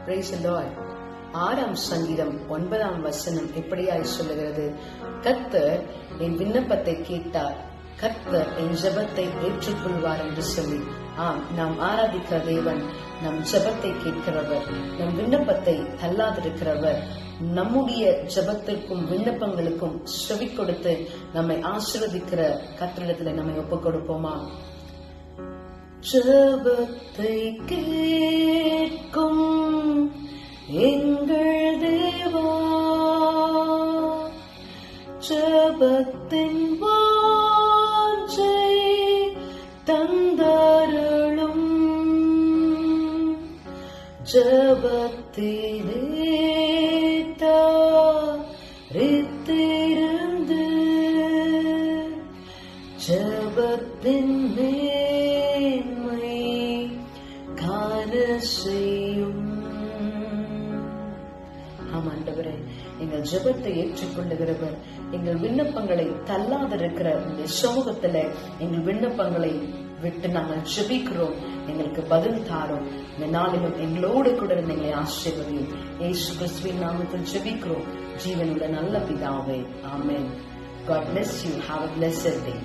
Praise the Lord. 6ஆம் சங்கீதம் 9ஆம் வசனம் எப்படியாய் சொல்லுகிறது? கர்த்தர் என் விண்ணப்பத்தை கேட்டார், கர்த்தர் என் ஜெபத்தை ஏற்றுக்கொள்வார் என்று சொல்லி. நாம் ஆராதிக்கிற தேவன் நம் ஜெபத்தை கேட்கிறவர், நம் விண்ணப்பத்தை தள்ளாதிருக்கிறவர். நம்முடைய ஜெபத்திற்கும் விண்ணப்பங்களுக்கும் செவி கொடுத்து நம்மை ஆசீர்வதிக்கிற கர்த்தரிடத்தில் நம்மை ஒப்புக் கொடுப்போமா? ஜெபத்தை கேட்கும் எங்கள் தேவா, ஜெபத்தின் வாஞ்சை தந்தருளும், ஜெபத்திலே தாரித்திருந்து ஜெபத்தின் மேன்மை காண செய்யும். ஆண்டவரே, எங்கள் ஜெபத்தை ஏற்றுக்கொள்ளுகிறவர், எங்கள் விண்ணப்பங்களை தள்ளாதிருக்கிற இந்த சமூகத்துல எங்கள் விண்ணப்பங்களை விட்டு நாங்கள் ஜெபிக்கிறோம். எங்களுக்கு பதில் தாரோம். இந்த நாளிலும் எங்களோடு கூட எங்களை ஆசீர்வதியும். இயேசு கிறிஸ்துவின் நாமத்தில் ஜெபிக்கிறோம் ஜீவனுள்ள நல்ல பிதாவே. ஆமென். God bless you. Have a blessed day.